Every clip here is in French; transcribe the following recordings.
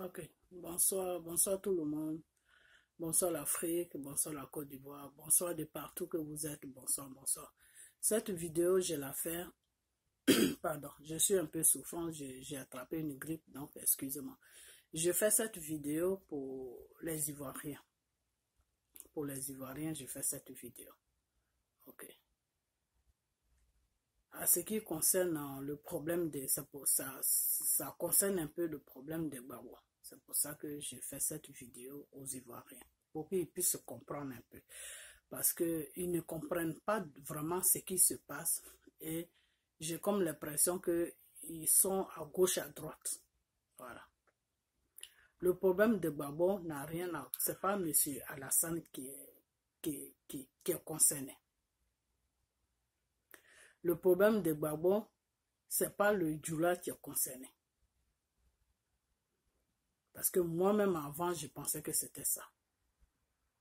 Ok, bonsoir tout le monde. Bonsoir l'Afrique, bonsoir la Côte d'Ivoire, bonsoir de partout que vous êtes, bonsoir. Cette vidéo, je la fais, pardon, je suis un peu souffrant, j'ai attrapé une grippe, donc excusez-moi. Je fais cette vidéo pour les Ivoiriens. Pour les Ivoiriens, je fais cette vidéo. Ok. À ce qui concerne le problème de... Ça concerne un peu le problème des Bawa. C'est pour ça que j'ai fait cette vidéo aux Ivoiriens. Pour qu'ils puissent comprendre un peu. Parce qu'ils ne comprennent pas vraiment ce qui se passe. Et j'ai comme l'impression qu'ils sont à gauche, à droite. Voilà. Le problème de Gbagbo n'a rien à... C'est pas M. Alassane qui est concerné. Le problème de Gbagbo, c'est pas le Djoula qui est concerné. Parce que moi-même avant, je pensais que c'était ça.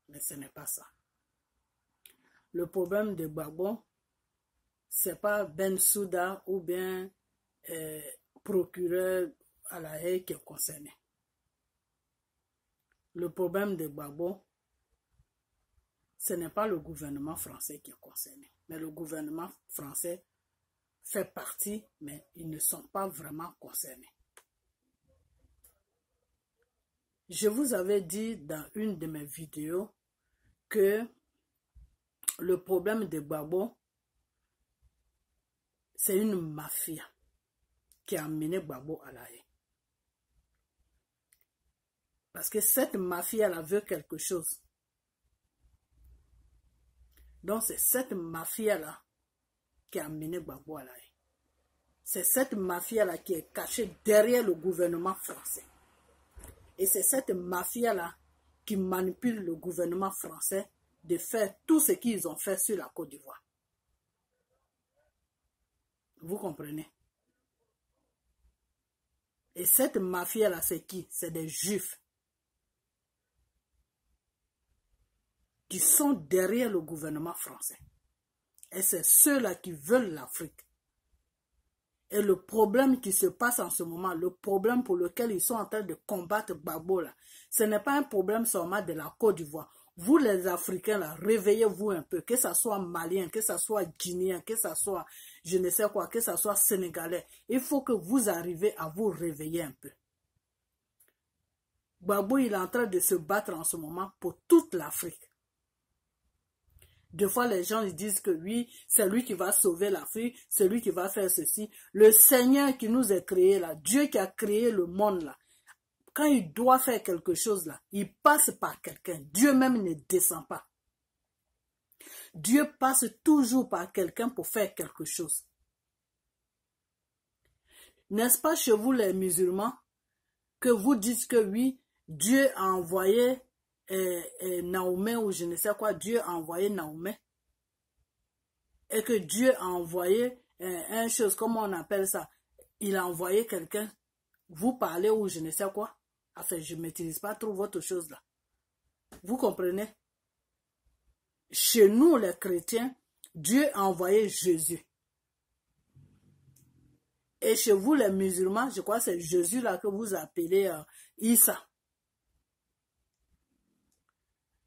Mais ce n'est pas ça. Le problème de Gbagbo, c'est pas Bensouda ou bien procureur à la Haye qui est concerné. Le problème de Gbagbo, ce n'est pas le gouvernement français qui est concerné. Mais le gouvernement français fait partie, mais ils ne sont pas vraiment concernés. Je vous avais dit dans une de mes vidéos que le problème de Gbagbo, c'est une mafia qui a amené Gbagbo à la haie. Parce que cette mafia-là veut quelque chose. Donc c'est cette mafia-là qui a amené Gbagbo à la haie. C'est cette mafia-là qui est cachée derrière le gouvernement français. Et c'est cette mafia-là qui manipule le gouvernement français de faire tout ce qu'ils ont fait sur la Côte d'Ivoire. Vous comprenez? Et cette mafia-là, c'est qui? C'est des Juifs qui sont derrière le gouvernement français. Et c'est ceux-là qui veulent l'Afrique. Et le problème qui se passe en ce moment, le problème pour lequel ils sont en train de combattre Gbagbo, là, ce n'est pas un problème seulement de la Côte d'Ivoire. Vous les Africains, là, réveillez-vous un peu, que ce soit Malien, que ce soit Guinéen, que ce soit je ne sais quoi, que ce soit Sénégalais. Il faut que vous arriviez à vous réveiller un peu. Gbagbo, il est en train de se battre en ce moment pour toute l'Afrique. Des fois, les gens ils disent que oui, c'est lui qui va sauver l'Afrique, c'est lui qui va faire ceci. Le Seigneur qui nous a créés là, Dieu qui a créé le monde là, quand il doit faire quelque chose là, il passe par quelqu'un. Dieu même ne descend pas. Dieu passe toujours par quelqu'un pour faire quelque chose. N'est-ce pas chez vous les musulmans que vous dites que oui, Dieu a envoyé Naoumé ou je ne sais quoi, Dieu a envoyé Naoumé et que Dieu a envoyé une chose, comment on appelle ça, il a envoyé quelqu'un, vous parlez ou je ne sais quoi, enfin je ne maîtrise pas trop votre chose là, vous comprenez? Chez nous les chrétiens, Dieu a envoyé Jésus et chez vous les musulmans, je crois que c'est Jésus là que vous appelez Issa.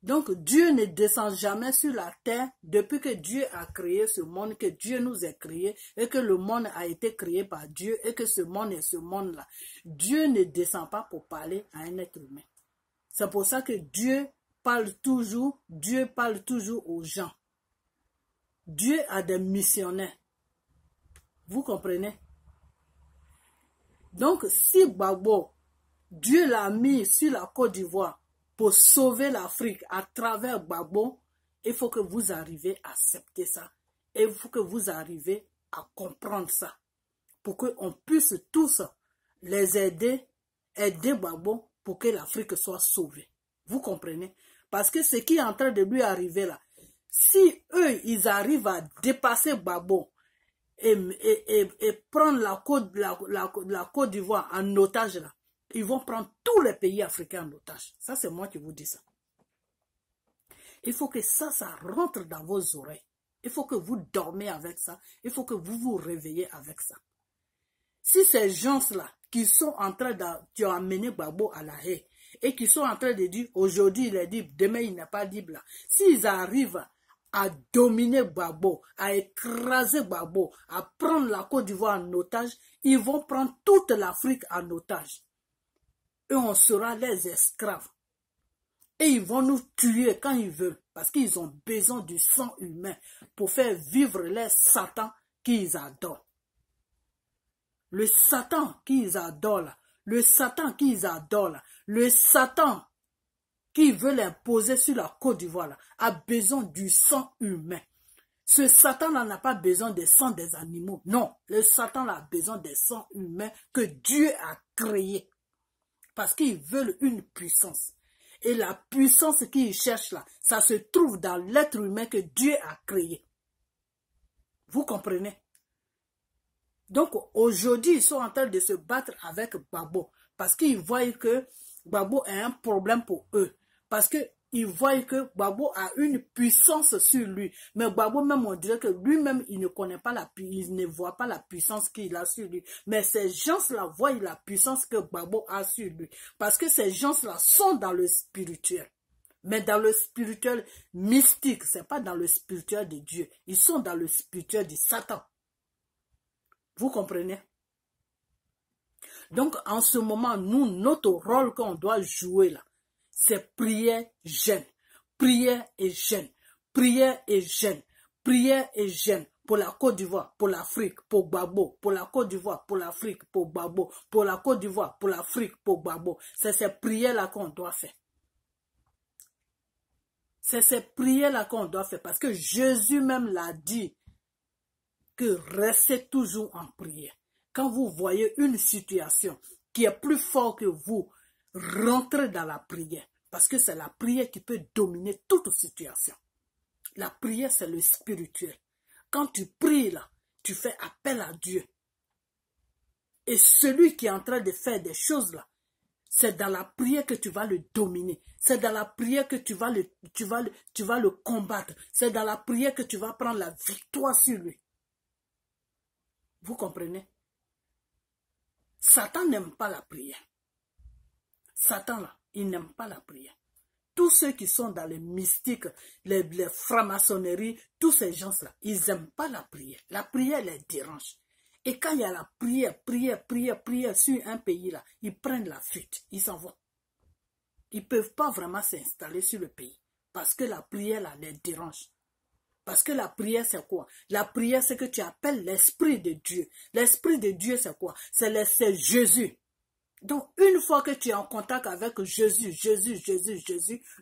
Donc, Dieu ne descend jamais sur la terre depuis que Dieu a créé ce monde, que Dieu nous a créé et que le monde a été créé par Dieu et que ce monde est ce monde-là. Dieu ne descend pas pour parler à un être humain. C'est pour ça que Dieu parle toujours aux gens. Dieu a des missionnaires. Vous comprenez? Donc, si Gbagbo, Dieu l'a mis sur la Côte d'Ivoire, pour sauver l'Afrique à travers Gbagbo, il faut que vous arriviez à accepter ça. Et il faut que vous arriviez à comprendre ça. Pour qu'on puisse tous les aider Gbagbo pour que l'Afrique soit sauvée. Vous comprenez? Parce que ce qui est en train de lui arriver là, si eux, ils arrivent à dépasser Gbagbo et prendre la Côte d'Ivoire en otage là, ils vont prendre tous les pays africains en otage. Ça, c'est moi qui vous dis ça. Il faut que ça rentre dans vos oreilles. Il faut que vous dormez avec ça. Il faut que vous vous réveillez avec ça. Si ces gens-là qui sont en train qui ont amené Gbagbo à la haie et qui sont en train de dire aujourd'hui il est libre, demain il n'est pas libre. S'ils arrivent à dominer Gbagbo, à écraser Gbagbo, à prendre la Côte d'Ivoire en otage, ils vont prendre toute l'Afrique en otage. Et on sera les esclaves. Et ils vont nous tuer quand ils veulent, parce qu'ils ont besoin du sang humain pour faire vivre les satans qu'ils adorent. Le Satan qu'ils adorent là, le Satan qu'ils adorent là, le Satan qui veut l'imposer sur la Côte d'Ivoire là, a besoin du sang humain. Ce Satan-là n'a pas besoin des sangs des animaux. Non, le Satan-là a besoin des sangs humains que Dieu a créés. Parce qu'ils veulent une puissance. Et la puissance qu'ils cherchent là, ça se trouve dans l'être humain que Dieu a créé. Vous comprenez? Donc aujourd'hui, ils sont en train de se battre avec Gbagbo. Parce qu'ils voient que Gbagbo a un problème pour eux. Parce qu'ils voient que Gbagbo a une puissance sur lui. Mais Gbagbo même, on dirait que lui-même, il ne connaît pas il ne voit pas la puissance qu'il a sur lui. Mais ces gens-là voient la puissance que Gbagbo a sur lui. Parce que ces gens-là sont dans le spirituel. Mais dans le spirituel mystique, c'est pas dans le spirituel de Dieu. Ils sont dans le spirituel du Satan. Vous comprenez? Donc, en ce moment, nous, notre rôle qu'on doit jouer là, c'est prière, jeûne, prière et jeûne, prière et jeûne, prière et jeûne pour la Côte d'Ivoire, pour l'Afrique, pour Gbagbo, pour la Côte d'Ivoire, pour l'Afrique, pour Gbagbo, pour la Côte d'Ivoire, pour l'Afrique, pour Gbagbo. C'est ces prières-là qu'on doit faire. C'est ces prières-là qu'on doit faire parce que Jésus même l'a dit que restez toujours en prière. Quand vous voyez une situation qui est plus forte que vous, rentrez dans la prière. Parce que c'est la prière qui peut dominer toute situation. La prière, c'est le spirituel. Quand tu pries là, tu fais appel à Dieu. Et celui qui est en train de faire des choses là, c'est dans la prière que tu vas le dominer. C'est dans la prière que tu vas le combattre. C'est dans la prière que tu vas prendre la victoire sur lui. Vous comprenez? Satan n'aime pas la prière. Satan là, il n'aime pas la prière. Tous ceux qui sont dans les mystiques, les francs-maçonneries, tous ces gens-là, ils n'aiment pas la prière. La prière les dérange. Et quand il y a la prière sur un pays là, ils prennent la fuite, ils s'en vont. Ils ne peuvent pas vraiment s'installer sur le pays. Parce que la prière là les dérange. Parce que la prière, c'est quoi? La prière, c'est que tu appelles l'Esprit de Dieu. L'Esprit de Dieu, c'est quoi? C'est Jésus. Donc, une fois que tu es en contact avec Jésus,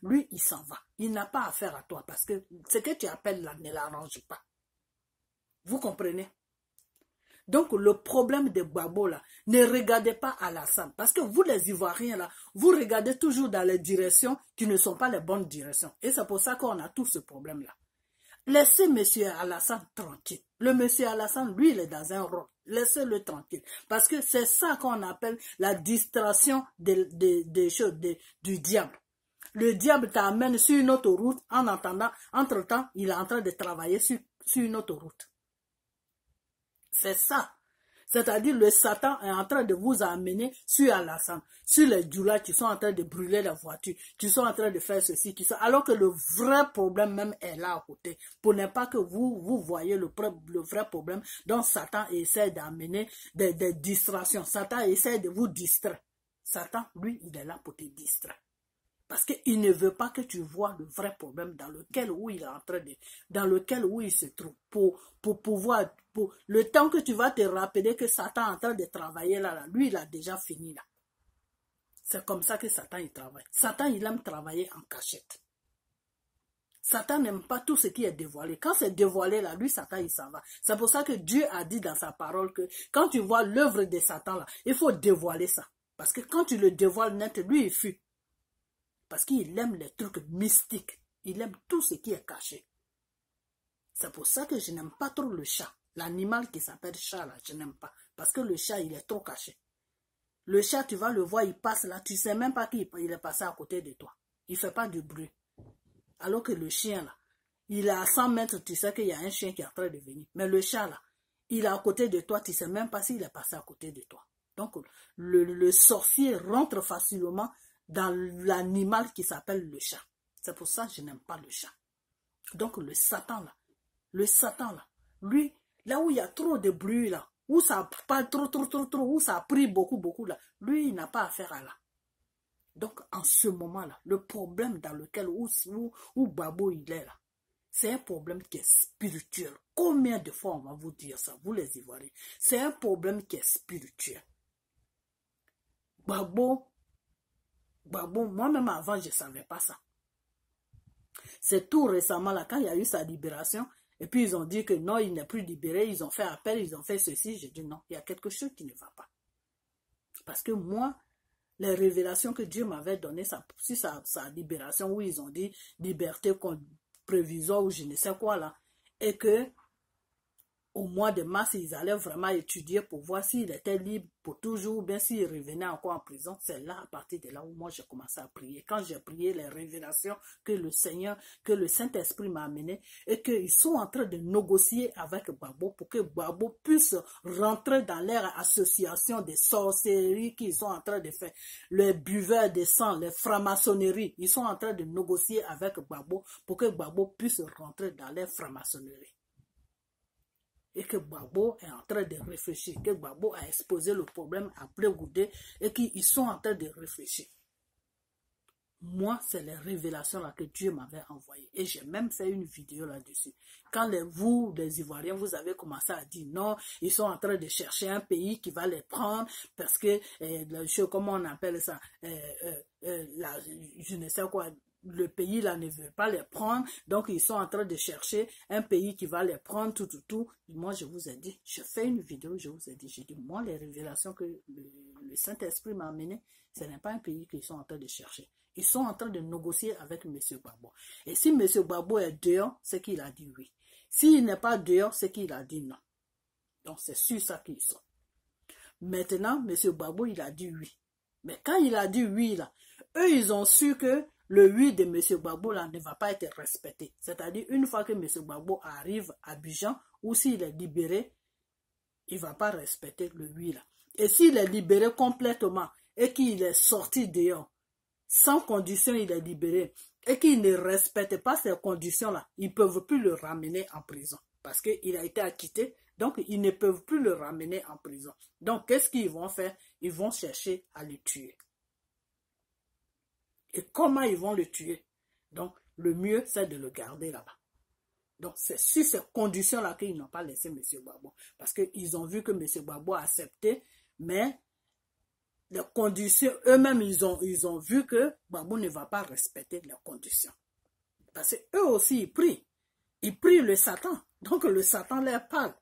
lui, il s'en va. Il n'a pas affaire à toi parce que ce que tu appelles là ne l'arrange pas. Vous comprenez? Donc, le problème de Gbagbo là, ne regardez pas Alassane. Parce que vous, les Ivoiriens là, vous regardez toujours dans les directions qui ne sont pas les bonnes directions. Et c'est pour ça qu'on a tout ce problème-là. Laissez M. Alassane tranquille. Le M. Alassane, lui, il est dans un rôle. Laissez-le tranquille. Parce que c'est ça qu'on appelle la distraction des choses, du diable. Le diable t'amène sur une autre route en attendant, entre-temps, il est en train de travailler sur une autre route. C'est ça. C'est-à-dire le Satan est en train de vous amener sur Alassane, sur les djoulas qui sont en train de brûler la voiture, qui sont en train de faire ceci, alors que le vrai problème même est là à côté. Pour ne pas que vous voyez le vrai problème dont Satan essaie d'amener des distractions. Satan essaie de vous distraire. Satan, lui, il est là pour te distraire. Parce qu'il ne veut pas que tu vois le vrai problème dans lequel il est en train de, dans lequel il se trouve. Pour pouvoir, le temps que tu vas te rappeler que Satan est en train de travailler là, lui, il a déjà fini là. C'est comme ça que Satan, il travaille. Satan, il aime travailler en cachette. Satan n'aime pas tout ce qui est dévoilé. Quand c'est dévoilé là, lui, Satan, il s'en va. C'est pour ça que Dieu a dit dans sa parole que quand tu vois l'œuvre de Satan là, il faut dévoiler ça. Parce que quand tu le dévoiles net, lui, il fuit. Parce qu'il aime les trucs mystiques. Il aime tout ce qui est caché. C'est pour ça que je n'aime pas trop le chat. L'animal qui s'appelle chat, là, je n'aime pas. Parce que le chat, il est trop caché. Le chat, tu vas le voir, il passe là. Tu ne sais même pas qu'il est passé à côté de toi. Il ne fait pas de bruit. Alors que le chien, là, il est à 100 mètres, tu sais qu'il y a un chien qui est en train de venir. Mais le chat, là, il est à côté de toi, tu ne sais même pas s'il est passé à côté de toi. Donc, le sorcier rentre facilement dans l'animal qui s'appelle le chat. C'est pour ça que je n'aime pas le chat. Donc, le Satan là, lui, là où il y a trop de bruit là, où ça parle trop, où ça prie beaucoup là, lui, il n'a pas affaire à là. Donc, en ce moment-là, le problème dans lequel, où Babo il est là, c'est un problème qui est spirituel. Combien de fois on va vous dire ça, vous les Ivoiriens? C'est un problème qui est spirituel. Babo, moi-même avant, je ne savais pas ça. C'est tout récemment, là, quand il y a eu sa libération, et puis ils ont dit que non, il n'est plus libéré, ils ont fait appel, ils ont fait ceci. J'ai dit non, il y a quelque chose qui ne va pas. Parce que moi, les révélations que Dieu m'avait données, si sa libération, où ils ont dit liberté prévisoire ou je ne sais quoi là, et que au mois de mars, ils allaient vraiment étudier pour voir s'il était libre pour toujours ou bien s'il revenait encore en prison. C'est là, à partir de là où moi j'ai commencé à prier. Quand j'ai prié les révélations que le Seigneur, que le Saint-Esprit m'a amené et qu'ils sont en train de négocier avec Babo pour que Babo puisse rentrer dans leur association de sorcellerie qu'ils sont en train de faire. Les buveurs de sang, les francs-maçonneries, ils sont en train de négocier avec Babo pour que Babo puisse rentrer dans leur franc-maçonnerie. Et que Babo est en train de réfléchir, que Babo a exposé le problème à Blé-Goudé et qu'ils sont en train de réfléchir. Moi, c'est les révélations là que Dieu m'avait envoyées. Et j'ai même fait une vidéo là-dessus. Quand vous, les Ivoiriens, vous avez commencé à dire non, ils sont en train de chercher un pays qui va les prendre parce que, comment on appelle ça, je ne sais quoi, le pays là ne veut pas les prendre, donc ils sont en train de chercher un pays qui va les prendre, tout. Moi, je vous ai dit, je fais une vidéo, je vous ai dit, j'ai dit, moi, les révélations que le Saint-Esprit m'a amenées, ce n'est pas un pays qu'ils sont en train de chercher. Ils sont en train de négocier avec M. Babo. Et si M. Babo est dehors, c'est qu'il a dit oui. S'il n'est pas dehors, c'est qu'il a dit non. Donc, c'est sur ça qu'ils sont. Maintenant, M. Babo, il a dit oui. Mais quand il a dit oui, là, eux, ils ont su que le oui de M. Babo là, ne va pas être respecté. C'est-à-dire, une fois que M. Babo arrive à Abidjan, ou s'il est libéré, il ne va pas respecter le oui là. Et s'il est libéré complètement et qu'il est sorti dehors, sans condition, il est libéré, et qu'il ne respecte pas ces conditions-là, ils ne peuvent plus le ramener en prison. Parce qu'il a été acquitté, donc ils ne peuvent plus le ramener en prison. Donc, qu'est-ce qu'ils vont faire? Ils vont chercher à le tuer. Et comment ils vont le tuer? Donc, le mieux, c'est de le garder là-bas. Donc, c'est sur ces conditions-là qu'ils n'ont pas laissé M. Babo. Parce qu'ils ont vu que M. Babo a accepté, mais les conditions, eux-mêmes, ils ont vu que Babo ne va pas respecter les conditions. Parce qu'eux aussi, ils prient. Ils prient le Satan. Donc, le Satan leur parle.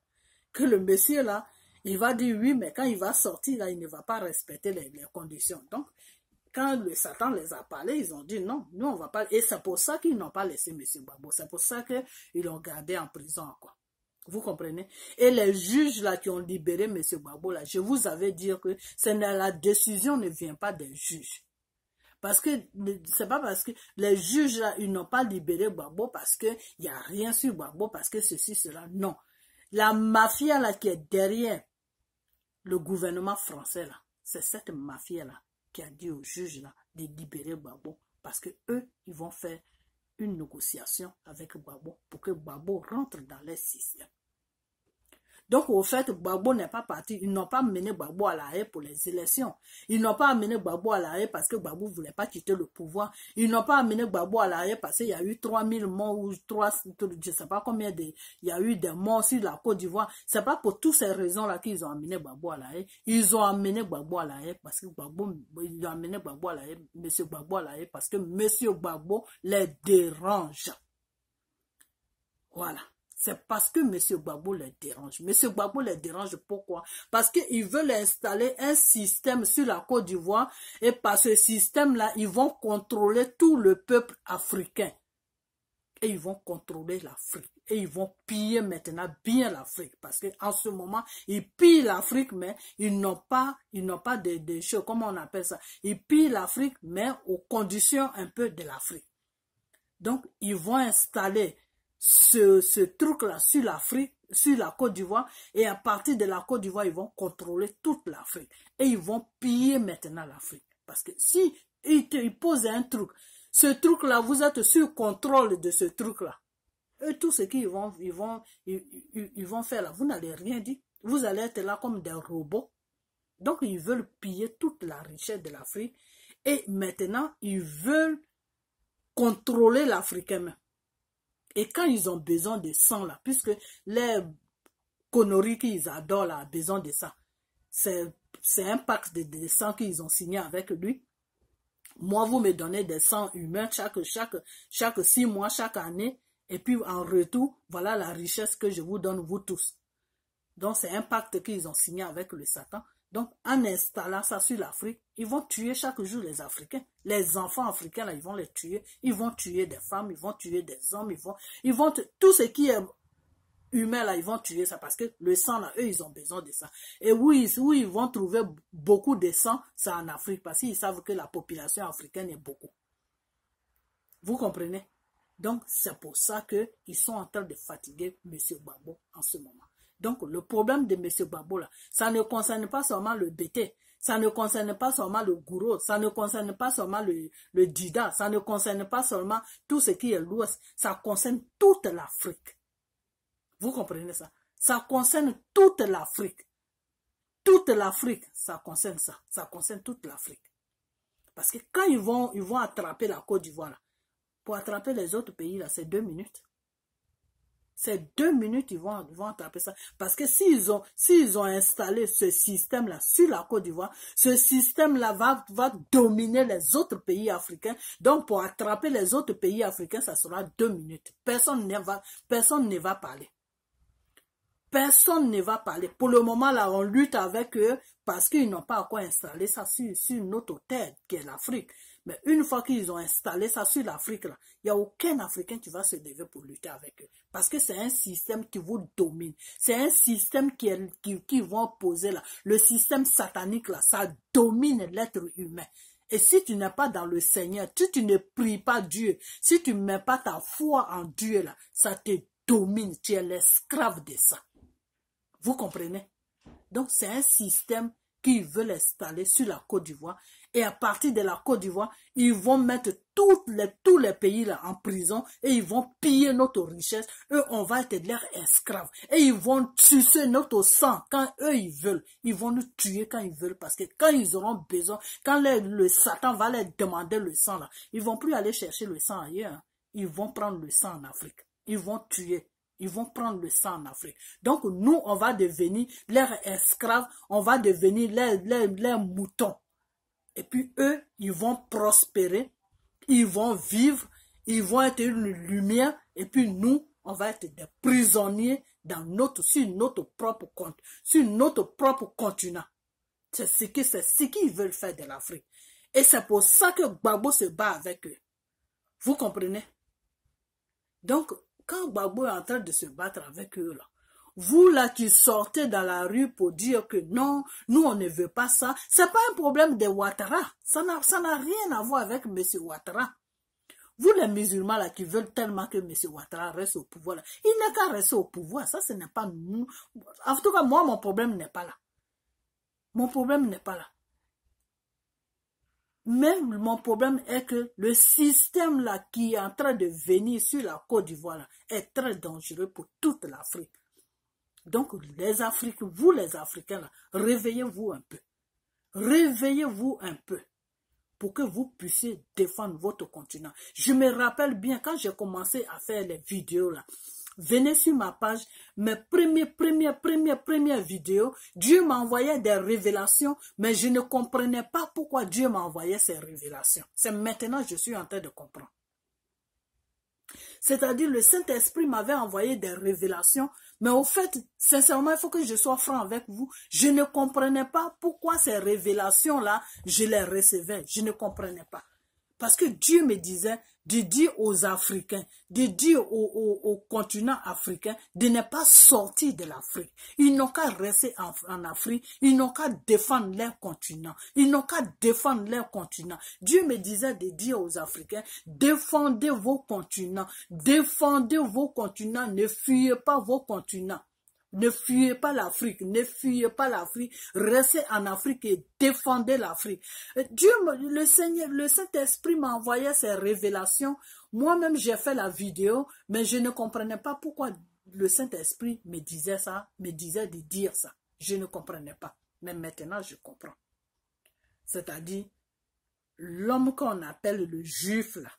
Que le monsieur, là, il va dire oui, mais quand il va sortir, là, il ne va pas respecter les conditions. Donc, quand le Satan les a parlé, ils ont dit non, nous, on va pas. Et c'est pour ça qu'ils n'ont pas laissé M. Babo. C'est pour ça qu'ils l'ont gardé en prison, quoi. Vous comprenez? Et les juges là qui ont libéré M. Babo là, je vous avais dit que la décision ne vient pas des juges. Parce que c'est pas parce que les juges là, ils n'ont pas libéré Babo parce qu'il n'y a rien sur Babo, parce que ceci, cela. Non. La mafia là qui est derrière le gouvernement français là, c'est cette mafia là qui a dit aux juges là de libérer Babo. Parce que eux, ils vont faire une négociation avec Babo pour que Babo rentre dans leur système. Donc, au fait, Babo n'est pas parti. Ils n'ont pas mené Babo à l'arrêt pour les élections. Ils n'ont pas amené Babo à l'arrêt parce que Babo ne voulait pas quitter le pouvoir. Ils n'ont pas amené Babo à l'arrêt parce qu'il y a eu 3000 morts ou 3, je ne sais pas combien il y a eu des morts sur la Côte d'Ivoire. C'est pas pour toutes ces raisons-là qu'ils ont amené Babo à l'arrêt. Ils ont amené Babo à l'arrêt parce que ils ont amené Babo à l'arrêt, M. Babo à l'arrêt parce que M. Babo les dérange. Voilà. C'est parce que M. Babo les dérange. M. Babo les dérange, pourquoi? Parce qu'ils veulent installer un système sur la Côte d'Ivoire et par ce système-là, ils vont contrôler tout le peuple africain. Et ils vont contrôler l'Afrique. Et ils vont piller maintenant bien l'Afrique. Parce qu'en ce moment, ils pillent l'Afrique, mais ils n'ont pas de choses, comment on appelle ça? Ils pillent l'Afrique, mais aux conditions un peu de l'Afrique. Donc, ils vont installer ce truc-là sur l'Afrique, sur la Côte d'Ivoire, et à partir de la Côte d'Ivoire, ils vont contrôler toute l'Afrique. Et ils vont piller maintenant l'Afrique. Parce que si ils posent un truc, ce truc-là, vous êtes sur contrôle de ce truc-là. Eux, tout ce qu'ils vont faire là, vous n'allez rien dire. Vous allez être là comme des robots. Donc, ils veulent piller toute la richesse de l'Afrique. Et maintenant, ils veulent contrôler l'Africain même. Et quand ils ont besoin de sang là, puisque les conneries qu'ils adorent là, besoin de ça, c'est un pacte de sang qu'ils ont signé avec lui. Moi, vous me donnez des sangs humains chaque 6 mois, chaque année. Et puis, en retour, voilà la richesse que je vous donne, vous tous. Donc, c'est un pacte qu'ils ont signé avec le Satan. Donc, en installant ça sur l'Afrique, ils vont tuer chaque jour les Africains. Les enfants africains, là, ils vont les tuer. Ils vont tuer des femmes, ils vont tuer des hommes, ils vont tout ce qui est humain, là, ils vont tuer ça parce que le sang, là, eux, ils ont besoin de ça. Et où ils vont trouver beaucoup de sang, c'est en Afrique parce qu'ils savent que la population africaine est beaucoup. Vous comprenez? Donc, c'est pour ça qu'ils sont en train de fatiguer M. Gbagbo en ce moment. Donc, le problème de M. Gbagbo, là, ça ne concerne pas seulement le BT, ça ne concerne pas seulement le Gouro, ça ne concerne pas seulement le Dida, ça ne concerne pas seulement tout ce qui est l'Ouest, ça concerne toute l'Afrique. Vous comprenez ça? Ça concerne toute l'Afrique. Toute l'Afrique, ça concerne ça. Ça concerne toute l'Afrique. Parce que quand ils vont attraper la Côte d'Ivoire, pour attraper les autres pays, là, c'est 2 minutes. C'est 2 minutes, ils vont attraper ça. Parce que s'ils ont installé ce système-là sur la Côte d'Ivoire, ce système-là va dominer les autres pays africains. Donc, pour attraper les autres pays africains, ça sera 2 minutes. Personne ne va parler. Personne ne va parler. Pour le moment, là, on lutte avec eux parce qu'ils n'ont pas encore installé ça sur notre terre, qui est l'Afrique. Mais une fois qu'ils ont installé ça sur l'Afrique, il n'y a aucun Africain qui va se lever pour lutter avec eux. Parce que c'est un système qui vous domine. C'est un système qui vont poser là. Le système satanique, là, ça domine l'être humain. Et si tu n'es pas dans le Seigneur, si tu ne pries pas Dieu, si tu ne mets pas ta foi en Dieu, là, ça te domine. Tu es l'esclave de ça. Vous comprenez? Donc, c'est un système qu'ils veulent installer sur la Côte d'Ivoire. Et à partir de la Côte d'Ivoire, ils vont mettre tous les pays là en prison et ils vont piller notre richesse. Eux, on va être leurs esclaves. Et ils vont sucer notre sang quand eux, ils veulent. Ils vont nous tuer quand ils veulent parce que quand ils auront besoin, quand le Satan va leur demander le sang là, ils vont plus aller chercher le sang ailleurs. Hein. Ils vont prendre le sang en Afrique. Ils vont tuer. Ils vont prendre le sang en Afrique. Donc, nous, on va devenir leurs esclaves. On va devenir leurs moutons. Et puis, eux, ils vont prospérer. Ils vont vivre. Ils vont être une lumière. Et puis, nous, on va être des prisonniers sur notre propre compte. Sur notre propre continent. C'est ce qu'ils veulent faire de l'Afrique. Et c'est pour ça que Gbagbo se bat avec eux. Vous comprenez? Donc, quand Gbagbo est en train de se battre avec eux, là, vous là qui sortez dans la rue pour dire que non, nous on ne veut pas ça, c'est pas un problème de Ouattara. Ça n'a rien à voir avec M. Ouattara. Vous les musulmans là qui veulent tellement que M. Ouattara reste au pouvoir, là, il n'a qu'à rester au pouvoir. Ça, ce n'est pas nous. En tout cas, moi, mon problème n'est pas là. Mon problème n'est pas là. Même mon problème est que le système là qui est en train de venir sur la Côte d'Ivoire est très dangereux pour toute l'Afrique. Donc les Africains, vous les Africains là, réveillez-vous un peu. Réveillez-vous un peu pour que vous puissiez défendre votre continent. Je me rappelle bien quand j'ai commencé à faire les vidéos là. Venez sur ma page, mes premières vidéos, Dieu m'envoyait des révélations, mais je ne comprenais pas pourquoi Dieu m'envoyait ces révélations. C'est maintenant que je suis en train de comprendre. C'est-à-dire, le Saint-Esprit m'avait envoyé des révélations, mais au fait, sincèrement, il faut que je sois franc avec vous. Je ne comprenais pas pourquoi ces révélations-là, je les recevais. Je ne comprenais pas. Parce que Dieu me disait de dire aux Africains, de dire au continent africain de ne pas sortir de l'Afrique. Ils n'ont qu'à rester en Afrique, ils n'ont qu'à défendre leur continent. Ils n'ont qu'à défendre leur continent. Dieu me disait de dire aux Africains, défendez vos continents, ne fuyez pas vos continents. Ne fuyez pas l'Afrique, ne fuyez pas l'Afrique, restez en Afrique et défendez l'Afrique. Dieu, le Seigneur, le Saint-Esprit m'a envoyé ces révélations. Moi-même, j'ai fait la vidéo, mais je ne comprenais pas pourquoi le Saint-Esprit me disait ça, me disait de dire ça. Je ne comprenais pas. Mais maintenant, je comprends. C'est-à-dire, l'homme qu'on appelle le juif, là,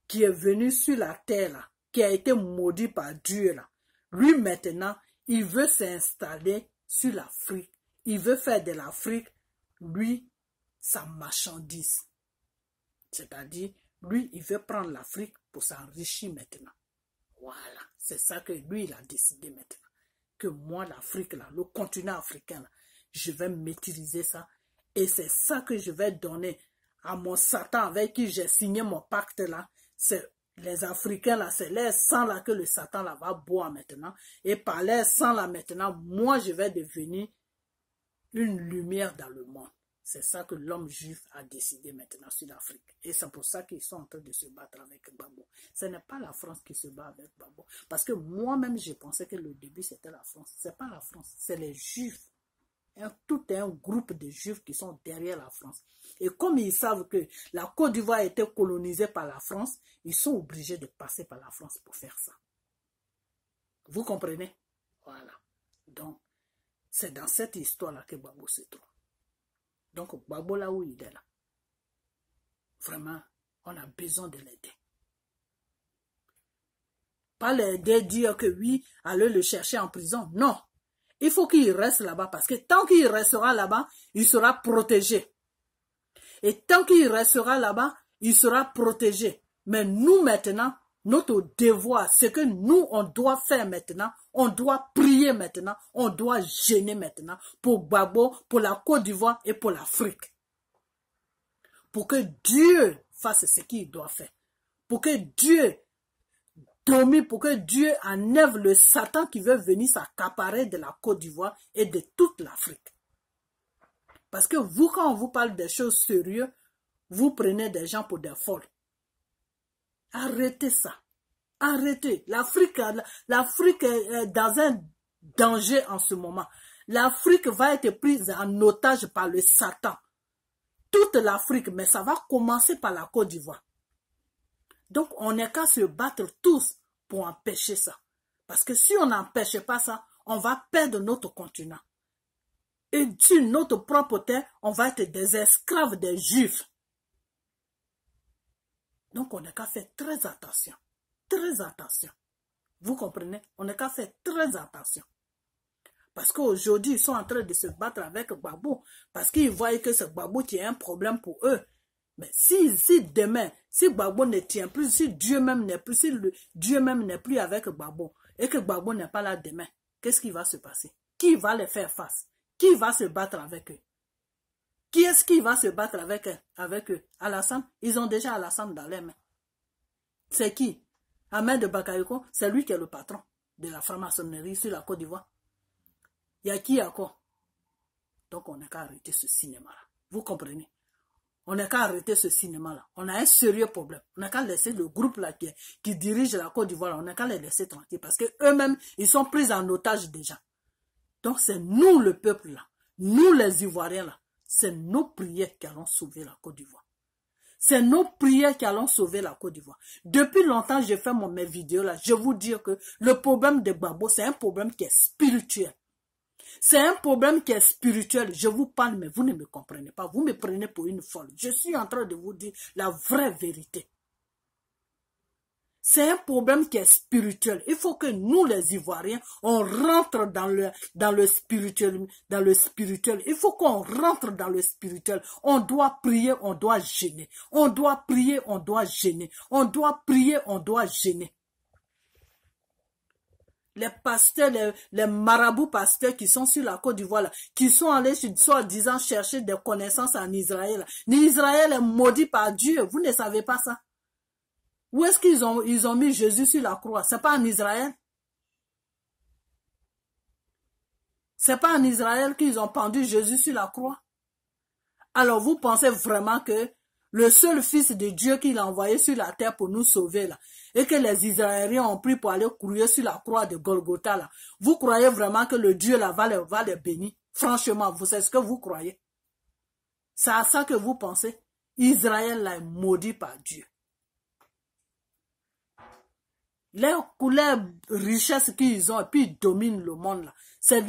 qui est venu sur la terre, là, qui a été maudit par Dieu, là, lui, maintenant, il veut s'installer sur l'Afrique. Il veut faire de l'Afrique, lui, sa marchandise. C'est-à-dire, lui, il veut prendre l'Afrique pour s'enrichir maintenant. Voilà, c'est ça que lui, il a décidé maintenant. Que moi, l'Afrique, là, le continent africain, là, je vais maîtriser ça. Et c'est ça que je vais donner à mon Satan avec qui j'ai signé mon pacte, là. C'est les Africains, là, c'est leur sang là que le Satan là va boire maintenant. Et par leur sang là maintenant, moi je vais devenir une lumière dans le monde. C'est ça que l'homme juif a décidé maintenant sur l'Afrique. Et c'est pour ça qu'ils sont en train de se battre avec Gbagbo. Ce n'est pas la France qui se bat avec Gbagbo. Parce que moi-même, j'ai pensé que le début c'était la France. Ce n'est pas la France, c'est les Juifs. Tout est un groupe de Juifs qui sont derrière la France. Et comme ils savent que la Côte d'Ivoire a été colonisée par la France, ils sont obligés de passer par la France pour faire ça. Vous comprenez? Voilà. Donc, c'est dans cette histoire-là que Gbagbo se trouve. Donc, Gbagbo, là où il est là, vraiment, on a besoin de l'aider. Pas l'aider, dire que oui, allez le chercher en prison. Non. Il faut qu'il reste là-bas parce que tant qu'il restera là-bas, il sera protégé. Et tant qu'il restera là-bas, il sera protégé. Mais nous maintenant, notre devoir, ce que nous, on doit faire maintenant, on doit prier maintenant, on doit gêner maintenant pour Gbagbo, pour la Côte d'Ivoire et pour l'Afrique. Pour que Dieu fasse ce qu'il doit faire. Pour que Dieu domine, pour que Dieu enlève le Satan qui veut venir s'accaparer de la Côte d'Ivoire et de toute l'Afrique. Parce que vous, quand on vous parle des choses sérieuses, vous prenez des gens pour des folles. Arrêtez ça. Arrêtez. L'Afrique est dans un danger en ce moment. L'Afrique va être prise en otage par le Satan. Toute l'Afrique, mais ça va commencer par la Côte d'Ivoire. Donc, on n'est qu'à se battre tous pour empêcher ça. Parce que si on n'empêche pas ça, on va perdre notre continent. Et sur notre propre terre, on va être des esclaves des Juifs. Donc, on n'a qu'à faire très attention. Très attention. Vous comprenez? On n'a qu'à faire très attention. Parce qu'aujourd'hui, ils sont en train de se battre avec Gbagbo. Parce qu'ils voient que c'est Gbagbo qui est un problème pour eux. Mais si demain, si Gbagbo ne tient plus, si Dieu même n'est plus, Dieu même n'est plus avec Gbagbo, et que Gbagbo n'est pas là demain, qu'est-ce qui va se passer? Qui va les faire face? Qui va se battre avec eux? Qui est-ce qui va se battre avec eux? Alassane? Ils ont déjà Alassane dans les mains. C'est qui? Ahmed Bakayoko, c'est lui qui est le patron de la franc-maçonnerie sur la Côte d'Ivoire. Il y a qui encore? Donc on n'a qu'à arrêter ce cinéma-là. Vous comprenez? On n'a qu'à arrêter ce cinéma-là. On a un sérieux problème. On n'a qu'à laisser le groupe-là qui dirige la Côte d'Ivoire, on n'a qu'à les laisser tranquilles. Parce qu'eux-mêmes, ils sont pris en otage déjà. Donc c'est nous le peuple là. Nous les Ivoiriens là. C'est nos prières qui allons sauver la Côte d'Ivoire. C'est nos prières qui allons sauver la Côte d'Ivoire. Depuis longtemps, j'ai fait mes vidéos là. Je vous dis que le problème de Gbagbo, c'est un problème qui est spirituel. C'est un problème qui est spirituel. Je vous parle, mais vous ne me comprenez pas. Vous me prenez pour une folle. Je suis en train de vous dire la vraie vérité. C'est un problème qui est spirituel. Il faut que nous, les Ivoiriens, on rentre dans le spirituel. Il faut qu'on rentre dans le spirituel. On doit prier, on doit gêner. On doit prier, on doit gêner. On doit prier, on doit gêner. Les pasteurs, les marabouts pasteurs qui sont sur la Côte d'Ivoire, qui sont allés, soi-disant, chercher des connaissances en Israël. Israël est maudit par Dieu. Vous ne savez pas ça. Où est-ce qu'ils ont mis Jésus sur la croix? C'est pas en Israël. C'est pas en Israël qu'ils ont pendu Jésus sur la croix. Alors vous pensez vraiment que le seul fils de Dieu qu'il a envoyé sur la terre pour nous sauver là, et que les Israéliens ont pris pour aller courir sur la croix de Golgotha là, vous croyez vraiment que le Dieu là va les bénir? Franchement, c'est ce que vous croyez? C'est à ça que vous pensez? Israël là est maudit par Dieu. Les richesses qu'ils ont et puis ils dominent le monde là, c'est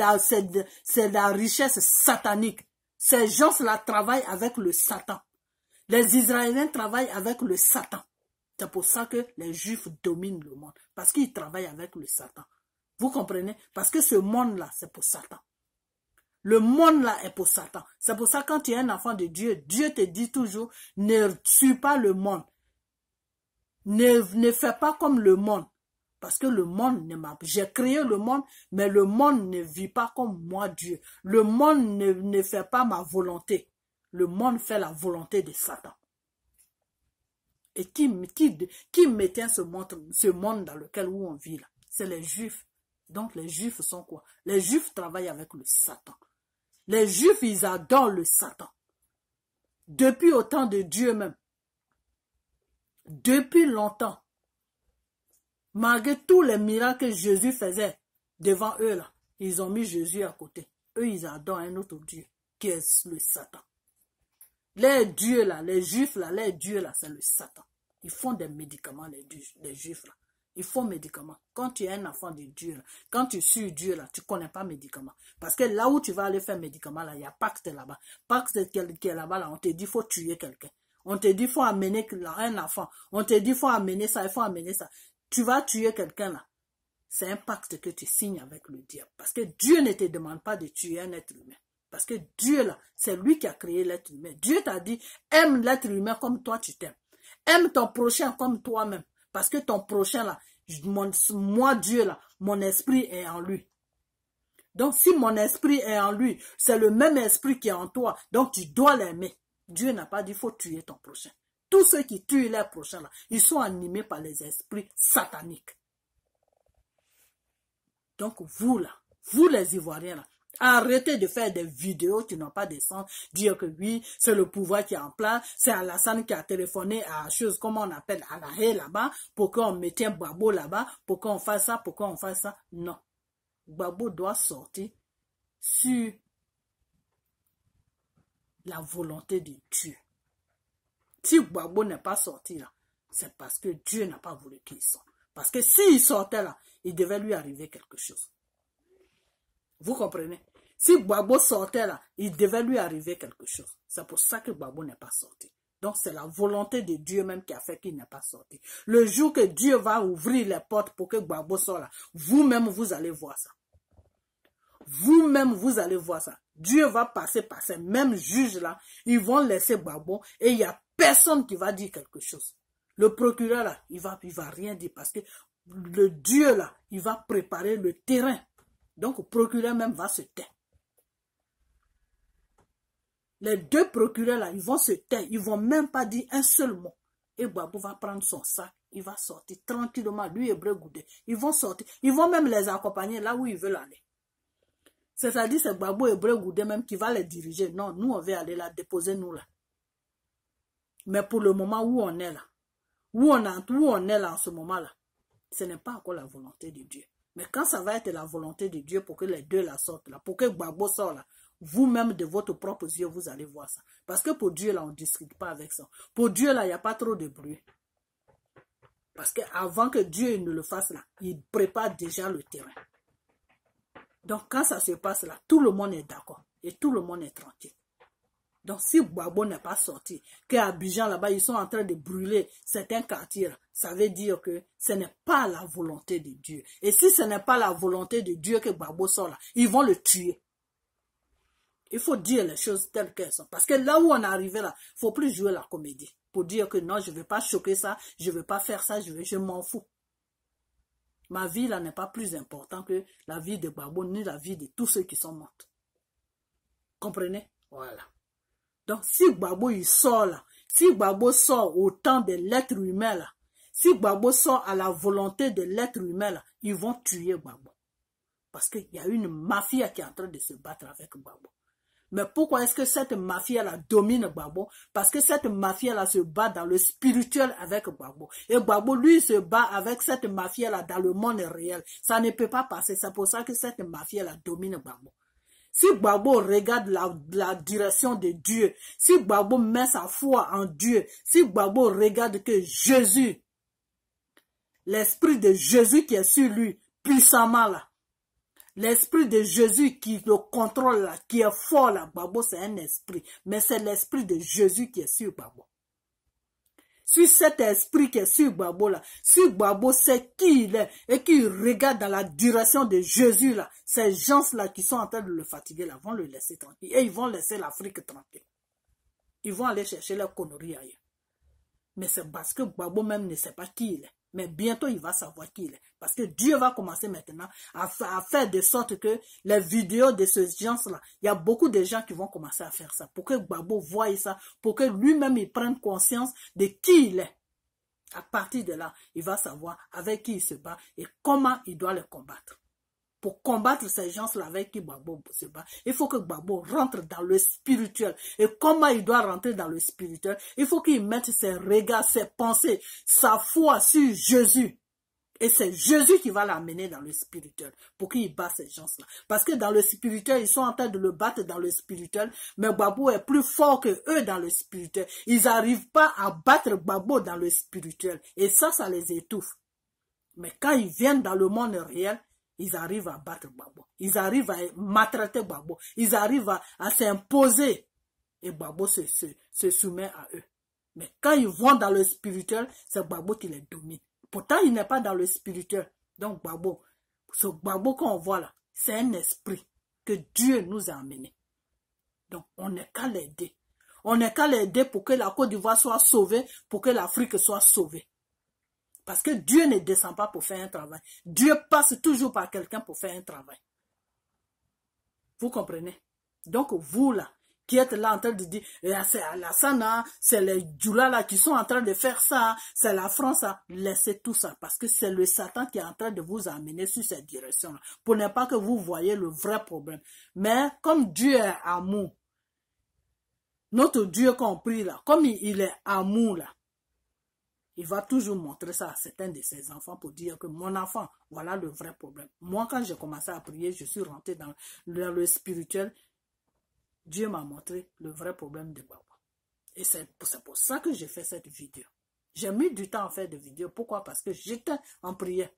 la richesse satanique. Ces gens-là travaillent avec le Satan. Les Israéliens travaillent avec le Satan. C'est pour ça que les Juifs dominent le monde. Parce qu'ils travaillent avec le Satan. Vous comprenez? Parce que ce monde-là, c'est pour Satan. Le monde-là est pour Satan. C'est pour ça que quand tu es un enfant de Dieu, Dieu te dit toujours, ne suis pas le monde. Ne fais pas comme le monde. Parce que le monde ne m'a pas. J'ai créé le monde, mais le monde ne vit pas comme moi, Dieu. Le monde ne fait pas ma volonté. Le monde fait la volonté de Satan. Et qui maintient ce monde dans lequel on vit là? C'est les Juifs. Donc les Juifs sont quoi? Les Juifs travaillent avec le Satan. Les Juifs, ils adorent le Satan. Depuis au temps de Dieu même. Depuis longtemps. Malgré tous les miracles que Jésus faisait devant eux là, ils ont mis Jésus à côté. Eux, ils adorent un autre Dieu, qui est le Satan. Les dieux là, les Juifs là, les dieux là, c'est le Satan. Ils font des médicaments, les Juifs là. Ils font médicaments. Quand tu es un enfant de Dieu là, quand tu suis Dieu là, tu ne connais pas médicaments. Parce que là où tu vas aller faire médicaments là, il y a Pacte là-bas. Pacte qui est là-bas là, on te dit qu'il faut tuer quelqu'un. On te dit qu'il faut amener un enfant. On te dit qu'il faut amener ça, il faut amener ça. Tu vas tuer quelqu'un là. C'est un pacte que tu signes avec le diable. Parce que Dieu ne te demande pas de tuer un être humain. Parce que Dieu là, c'est lui qui a créé l'être humain. Dieu t'a dit, aime l'être humain comme toi tu t'aimes. Aime ton prochain comme toi-même. Parce que ton prochain là, moi Dieu là, mon esprit est en lui. Donc si mon esprit est en lui, c'est le même esprit qui est en toi. Donc tu dois l'aimer. Dieu n'a pas dit, il faut tuer ton prochain. Tous ceux qui tuent leurs prochains là, ils sont animés par les esprits sataniques. Donc vous là, vous les Ivoiriens là, arrêtez de faire des vidéos qui n'ont pas de sens, dire que oui, c'est le pouvoir qui est en place, c'est Alassane qui a téléphoné à chose, comment on appelle, à la haie là-bas, pour qu'on mette un Gbagbo là-bas, pour qu'on fasse ça, pour qu'on fasse ça. Non. Gbagbo doit sortir sur la volonté de Dieu. Si Gbagbo n'est pas sorti là, c'est parce que Dieu n'a pas voulu qu'il sorte. Parce que s'il sortait là, il devait lui arriver quelque chose. Vous comprenez? Si Gbagbo sortait là, il devait lui arriver quelque chose. C'est pour ça que Gbagbo n'est pas sorti. Donc c'est la volonté de Dieu même qui a fait qu'il n'est pas sorti. Le jour que Dieu va ouvrir les portes pour que Gbagbo sorte là, vous-même vous allez voir ça. Vous-même vous allez voir ça. Dieu va passer par ces mêmes juges là. Ils vont laisser Gbagbo et il n'y a personne qui va dire quelque chose. Le procureur là, il va rien dire parce que le Dieu là, il va préparer le terrain. Donc le procureur même va se taire. Les deux procureurs là, ils vont se taire. Ils vont même pas dire un seul mot. Et Gbagbo va prendre son sac. Il va sortir tranquillement. Lui et Brégoudé. Ils vont sortir. Ils vont même les accompagner là où ils veulent aller. C'est-à-dire c'est Gbagbo et Brégoudé même qui va les diriger. Non, nous on va aller là, déposer nous là. Mais pour le moment où on est là, où on est là en ce moment là, ce n'est pas encore la volonté de Dieu. Mais quand ça va être la volonté de Dieu pour que les deux la sortent là, pour que Gbagbo sorte là, vous-même de votre propre yeux, vous allez voir ça. Parce que pour Dieu là, on ne discute pas avec ça. Pour Dieu là, il n'y a pas trop de bruit. Parce qu'avant que Dieu ne le fasse là, il prépare déjà le terrain. Donc quand ça se passe là, tout le monde est d'accord. Et tout le monde est tranquille. Donc si Gbagbo n'est pas sorti, qu'à Abidjan là-bas, ils sont en train de brûler certains quartiers, là, ça veut dire que ce n'est pas la volonté de Dieu. Et si ce n'est pas la volonté de Dieu que Gbagbo sort là, ils vont le tuer. Il faut dire les choses telles qu'elles sont. Parce que là où on est arrivé là, il ne faut plus jouer la comédie. Pour dire que non, je ne vais pas choquer ça, je ne vais pas faire ça, je m'en fous. Ma vie là n'est pas plus importante que la vie de Gbagbo ni la vie de tous ceux qui sont morts. Comprenez? Voilà. Donc si Gbagbo il sort là, si Gbagbo sort au temps de l'être humain là, si Gbagbo sort à la volonté de l'être humain là, ils vont tuer Gbagbo. Parce qu'il y a une mafia qui est en train de se battre avec Gbagbo. Mais pourquoi est-ce que cette mafia-là domine Gbagbo? Parce que cette mafia-là se bat dans le spirituel avec Gbagbo. Et Gbagbo, lui, se bat avec cette mafia-là dans le monde réel. Ça ne peut pas passer. C'est pour ça que cette mafia-là domine Gbagbo. Si Gbagbo regarde la direction de Dieu, si Gbagbo met sa foi en Dieu, si Gbagbo regarde que Jésus, l'esprit de Jésus qui est sur lui, puissamment là, l'esprit de Jésus qui le contrôle là, qui est fort là, Gbagbo c'est un esprit, mais c'est l'esprit de Jésus qui est sur Gbagbo. Si cet esprit qui est sur Gbagbo là, si Gbagbo sait qui il est et qu'il regarde dans la direction de Jésus là, ces gens là qui sont en train de le fatiguer là, vont le laisser tranquille et ils vont laisser l'Afrique tranquille. Ils vont aller chercher leurs conneries ailleurs. Mais c'est parce que Gbagbo même ne sait pas qui il est. Mais bientôt, il va savoir qui il est. Parce que Dieu va commencer maintenant à faire de sorte que les vidéos de ce genre-là, il y a beaucoup de gens qui vont commencer à faire ça. Pour que Gbagbo voie ça, pour que lui-même, il prenne conscience de qui il est. À partir de là, il va savoir avec qui il se bat et comment il doit les combattre. Pour combattre ces gens-là avec qui Gbagbo se bat, il faut que Gbagbo rentre dans le spirituel. Et comment il doit rentrer dans le spirituel? Il faut qu'il mette ses regards, ses pensées, sa foi sur Jésus. Et c'est Jésus qui va l'amener dans le spirituel pour qu'il batte ces gens-là. Parce que dans le spirituel, ils sont en train de le battre dans le spirituel, mais Gbagbo est plus fort que eux dans le spirituel. Ils n'arrivent pas à battre Gbagbo dans le spirituel. Et ça les étouffe. Mais quand ils viennent dans le monde réel, ils arrivent à battre Gbagbo. Ils arrivent à maltraiter Gbagbo. Ils arrivent à s'imposer. Et Gbagbo se soumet à eux. Mais quand ils vont dans le spirituel, c'est Gbagbo qui les domine. Pourtant, il n'est pas dans le spirituel. Donc Gbagbo, ce Gbagbo qu'on voit là, c'est un esprit que Dieu nous a amené. Donc on n'est qu'à l'aider. On n'est qu'à l'aider pour que la Côte d'Ivoire soit sauvée, pour que l'Afrique soit sauvée. Parce que Dieu ne descend pas pour faire un travail. Dieu passe toujours par quelqu'un pour faire un travail. Vous comprenez? Donc vous là, qui êtes là en train de dire, c'est Alassane, c'est les Djoula là qui sont en train de faire ça, c'est la France, laissez tout ça. Parce que c'est le Satan qui est en train de vous amener sur cette direction-là. Pour ne pas que vous voyez le vrai problème. Mais comme Dieu est amour, notre Dieu compris là, comme il est amour là, il va toujours montrer ça à certains de ses enfants pour dire que mon enfant, voilà le vrai problème. Moi, quand j'ai commencé à prier, je suis rentré dans le spirituel. Dieu m'a montré le vrai problème de Gbagbo. Et c'est pour ça que j'ai fait cette vidéo. J'ai mis du temps à faire des vidéos. Pourquoi? Parce que j'étais en prière.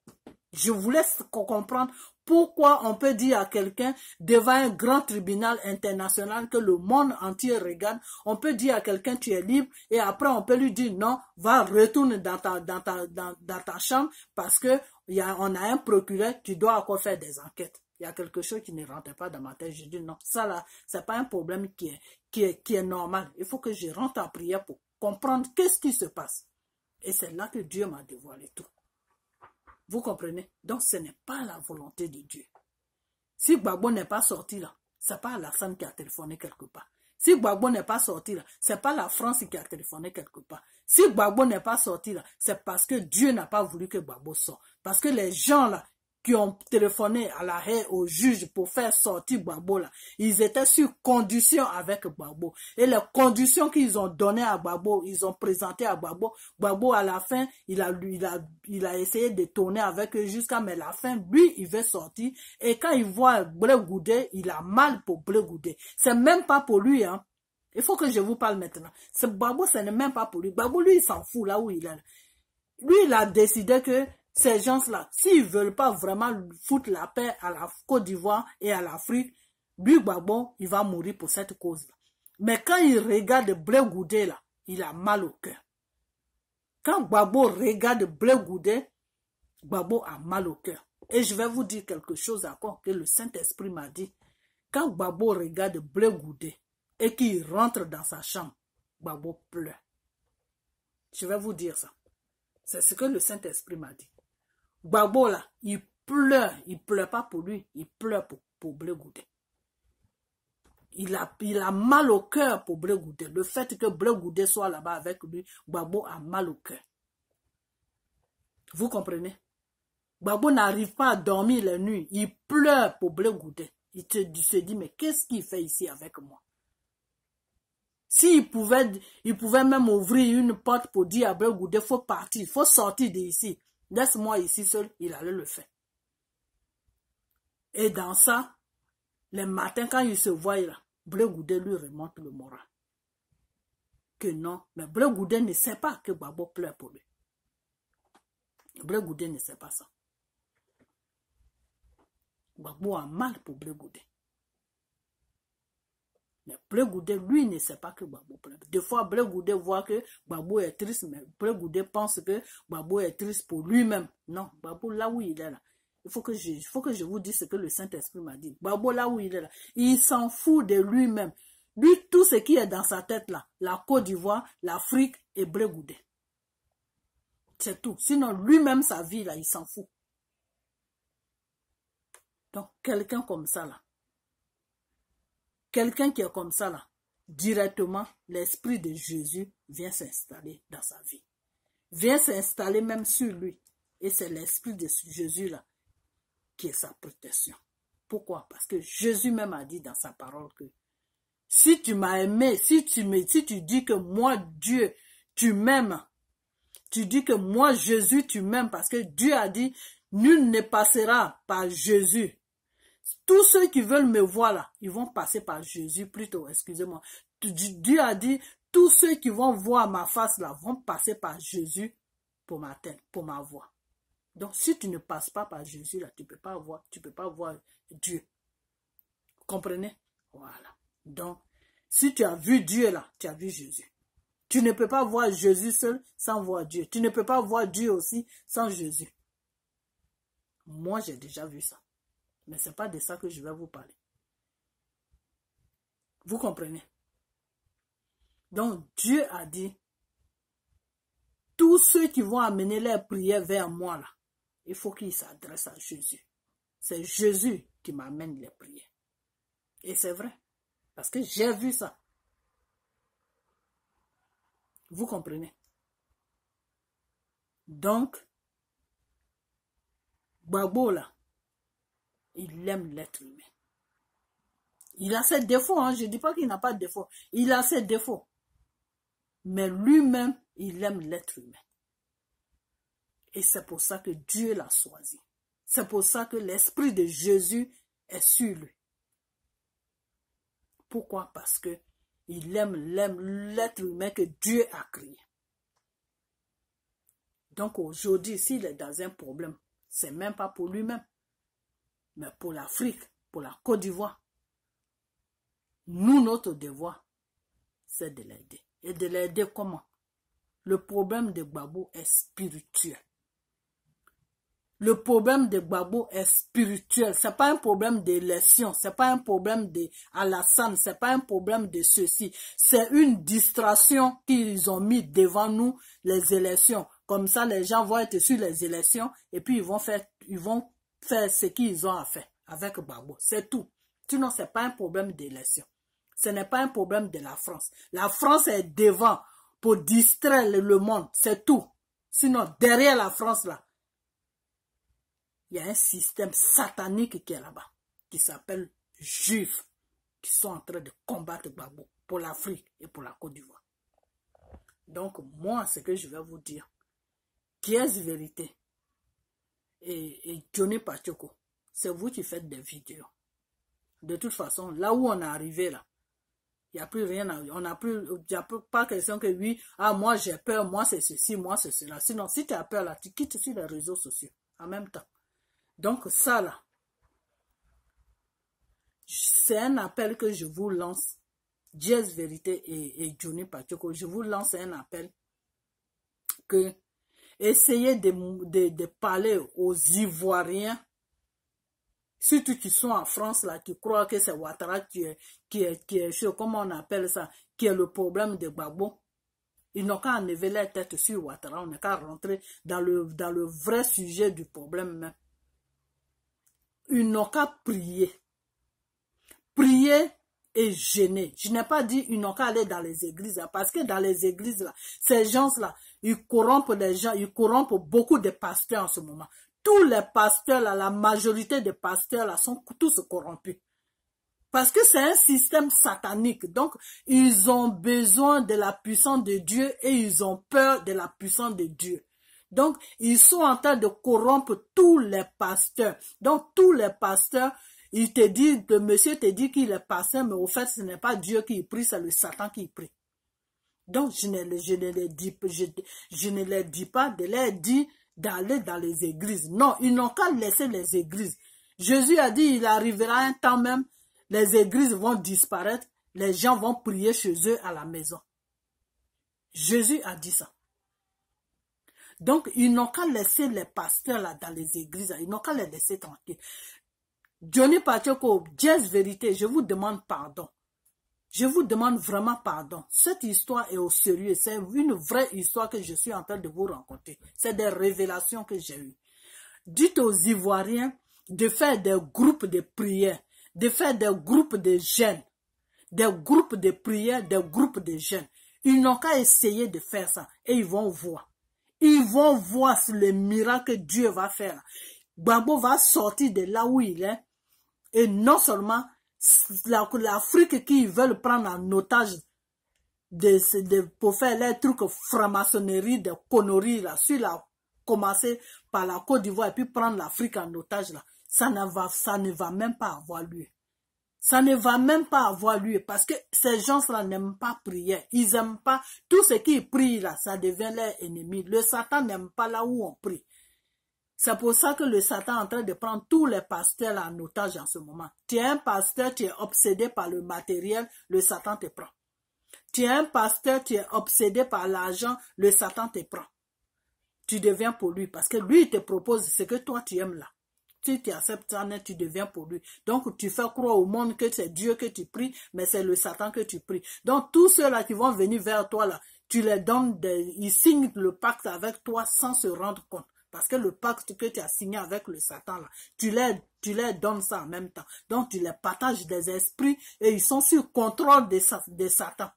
Je voulais comprendre pourquoi on peut dire à quelqu'un devant un grand tribunal international que le monde entier regarde. On peut dire à quelqu'un tu es libre et après on peut lui dire non, va retourner dans ta chambre parce que on a un procureur qui doit encore faire des enquêtes. Il y a quelque chose qui ne rentre pas dans ma tête. Je dis non, ça là, c'est pas un problème qui est normal. Il faut que je rentre en prière pour comprendre qu'est-ce qui se passe. Et c'est là que Dieu m'a dévoilé tout. Vous comprenez? Donc ce n'est pas la volonté de Dieu. Si Gbagbo n'est pas sorti là, c'est pas Alassane qui a téléphoné quelque part. Si Gbagbo n'est pas sorti là, c'est pas la France qui a téléphoné quelque part. Si Gbagbo n'est pas sorti là, c'est parce que Dieu n'a pas voulu que Gbagbo sorte. Parce que les gens là, qui ont téléphoné à la haie au juge pour faire sortir Gbagbo là, ils étaient sur condition avec Gbagbo. Et les conditions qu'ils ont données à Gbagbo, ils ont présenté à Gbagbo. Gbagbo à la fin, il a essayé de tourner avec eux jusqu'à mais la fin, lui, il veut sortir. Et quand il voit Blé Goudé, il a mal pour Blé Goudé. C'est même pas pour lui, hein. Il faut que je vous parle maintenant. Ce Gbagbo, ce n'est même pas pour lui. Gbagbo, lui, il s'en fout là où il est. Lui, il a décidé que ces gens-là, s'ils ne veulent pas vraiment foutre la paix à la Côte d'Ivoire et à l'Afrique, lui, Gbagbo, il va mourir pour cette cause-là. Mais quand il regarde Blé Goudé, là, il a mal au cœur. Quand Gbagbo regarde Blé Goudé, Gbagbo a mal au cœur. Et je vais vous dire quelque chose encore que le Saint-Esprit m'a dit. Quand Gbagbo regarde Blé Goudé et qu'il rentre dans sa chambre, Gbagbo pleure. Je vais vous dire ça. C'est ce que le Saint-Esprit m'a dit. Gbagbo là, il pleure pas pour lui, il pleure pour Blé Goudé. Il a mal au cœur pour Blé Goudé. Le fait que Blé Goudé soit là-bas avec lui, Gbagbo a mal au cœur. Vous comprenez? Gbagbo n'arrive pas à dormir la nuit. Il pleure pour Blé Goudé. Il se dit, mais qu'est-ce qu'il fait ici avec moi? S'il pouvait même ouvrir une porte pour dire à Blé Goudé, il faut partir, il faut sortir d'ici. Laisse-moi ici seul, il allait le faire. Et dans ça, les matins, quand il se voit là, Blé Goudé lui remonte le moral. Que non, mais Blé Goudé ne sait pas que Gbagbo pleure pour lui. Blé Goudé ne sait pas ça. Gbagbo a mal pour Blé Goudé. Mais Blé Goudé, lui, ne sait pas que Gbagbo pleure. Des fois, Blé Goudé voit que Gbagbo est triste, mais Blé Goudé pense que Gbagbo est triste pour lui-même. Non, Gbagbo, là où il est là, il faut que je vous dise ce que le Saint-Esprit m'a dit. Gbagbo, là où il est là, il s'en fout de lui-même. Lui, tout ce qui est dans sa tête là, la Côte d'Ivoire, l'Afrique et Blé Goudé. C'est tout. Sinon, lui-même, sa vie là, il s'en fout. Donc, quelqu'un comme ça là, quelqu'un qui est comme ça là, directement, l'esprit de Jésus vient s'installer dans sa vie. Vient s'installer même sur lui. Et c'est l'esprit de Jésus là qui est sa protection. Pourquoi? Parce que Jésus même a dit dans sa parole que si tu m'as aimé, si tu dis que moi, Dieu, tu m'aimes, tu dis que moi, Jésus, tu m'aimes, parce que Dieu a dit, nul ne passera par Jésus. Tous ceux qui veulent me voir là, ils vont passer par Jésus plutôt, excusez-moi. Dieu a dit, tous ceux qui vont voir ma face là, vont passer par Jésus pour ma voix. Donc, si tu ne passes pas par Jésus là, tu peux pas voir Dieu. Vous comprenez? Voilà. Donc, si tu as vu Dieu là, tu as vu Jésus. Tu ne peux pas voir Jésus seul sans voir Dieu. Tu ne peux pas voir Dieu aussi sans Jésus. Moi, j'ai déjà vu ça. Mais ce n'est pas de ça que je vais vous parler. Vous comprenez? Donc, Dieu a dit, tous ceux qui vont amener leurs prières vers moi, là, il faut qu'ils s'adressent à Jésus. C'est Jésus qui m'amène les prières. Et c'est vrai. Parce que j'ai vu ça. Vous comprenez? Donc, Gbagbo là, il aime l'être humain. Il a ses défauts, hein? Je ne dis pas qu'il n'a pas de défauts. Il a ses défauts. Mais lui-même, il aime l'être humain. Et c'est pour ça que Dieu l'a choisi. C'est pour ça que l'esprit de Jésus est sur lui. Pourquoi? Parce que il aime l'être humain que Dieu a créé. Donc aujourd'hui, s'il est dans un problème, c'est même pas pour lui-même, mais pour l'Afrique, pour la Côte d'Ivoire. Nous, notre devoir, c'est de l'aider. Et de l'aider comment? Le problème de Gbagbo est spirituel. Le problème de Gbagbo est spirituel. Ce n'est pas un problème d'élection. Ce n'est pas un problème d'Alassane. Ce n'est pas un problème de ceci. C'est une distraction qu'ils ont mis devant nous, les élections. Comme ça, les gens vont être sur les élections et puis ils vont faire ce qu'ils ont à faire avec Gbagbo. C'est tout. Sinon, ce n'est pas un problème d'élection. Ce n'est pas un problème de la France. La France est devant pour distraire le monde. C'est tout. Sinon, derrière la France, là, il y a un système satanique qui est là-bas, qui s'appelle Juifs, qui sont en train de combattre Gbagbo pour l'Afrique et pour la Côte d'Ivoire. Donc, moi, ce que je vais vous dire, Kies Vérité et Johnny Pachoko, c'est vous qui faites des vidéos. De toute façon, là où on est arrivé, là, il n'y a plus rien, il n'y a pas question que oui, ah, moi j'ai peur, moi c'est ceci, moi c'est cela. Sinon, si tu as peur, là, tu quittes sur les réseaux sociaux en même temps. Donc ça là, c'est un appel que je vous lance, Kies Vérité et Johnny Pachoko, je vous lance un appel que essayez de parler aux Ivoiriens, surtout qui sont en France là, qui croient que c'est Ouattara qui est comment on appelle ça, qui est le problème de Gbagbo. Ils n'ont qu'à enlever la tête sur Ouattara. On n'a qu'à rentrer dans le vrai sujet du problème même. Ils n'ont qu'à prier. Prier et jeûner. Je n'ai pas dit ils n'ont qu'à aller dans les églises. Parce que dans les églises, là, ces gens-là, ils corrompent les gens. Ils corrompent beaucoup de pasteurs en ce moment. Tous les pasteurs, là, la majorité des pasteurs là, sont tous corrompus. Parce que c'est un système satanique. Donc, ils ont besoin de la puissance de Dieu et ils ont peur de la puissance de Dieu. Donc, ils sont en train de corrompre tous les pasteurs. Donc, tous les pasteurs, il te dit, le monsieur te dit qu'il est pasteur, mais au fait, ce n'est pas Dieu qui prie, c'est le Satan qui prie. Donc, je ne les dis pas de leur dire d'aller dans les églises. Non, ils n'ont qu'à laisser les églises. Jésus a dit, il arrivera un temps même, les églises vont disparaître, les gens vont prier chez eux à la maison. Jésus a dit ça. Donc, ils n'ont qu'à laisser les pasteurs là dans les églises, ils n'ont qu'à les laisser tranquilles. Johnny Pacheco, Jazz Vérité, je vous demande pardon. Je vous demande vraiment pardon. Cette histoire est au sérieux. C'est une vraie histoire que je suis en train de vous raconter. C'est des révélations que j'ai eues. Dites aux Ivoiriens de faire des groupes de prière, de faire des groupes de jeûne, des groupes de prière, des groupes de jeûne. Ils n'ont qu'à essayer de faire ça et ils vont voir. Ils vont voir le miracle que Dieu va faire. Gbagbo va sortir de là où il est et non seulement l'Afrique qui veulent prendre en otage pour faire les trucs franc-maçonnerie, de conneries là, sur la commencer par la Côte d'Ivoire et puis prendre l'Afrique en otage là, ça ne va même pas avoir lieu. Ça ne va même pas avoir lieu parce que ces gens-là n'aiment pas prier. Ils n'aiment pas tout ce qui prie là, ça devient leur ennemi. Le Satan n'aime pas là où on prie. C'est pour ça que le Satan est en train de prendre tous les pasteurs là en otage en ce moment. Tu es un pasteur, tu es obsédé par le matériel, le Satan te prend. Tu es un pasteur, tu es obsédé par l'argent, le Satan te prend. Tu deviens pour lui parce que lui il te propose ce que toi tu aimes là. Si tu acceptes ça, tu deviens pour lui. Donc tu fais croire au monde que c'est Dieu que tu pries, mais c'est le Satan que tu pries. Donc tous ceux-là qui vont venir vers toi là, tu les donnes, ils signent le pacte avec toi sans se rendre compte. Parce que le pacte que tu as signé avec le Satan, là, tu les donnes ça en même temps. Donc, tu les partages des esprits et ils sont sur contrôle de Satan.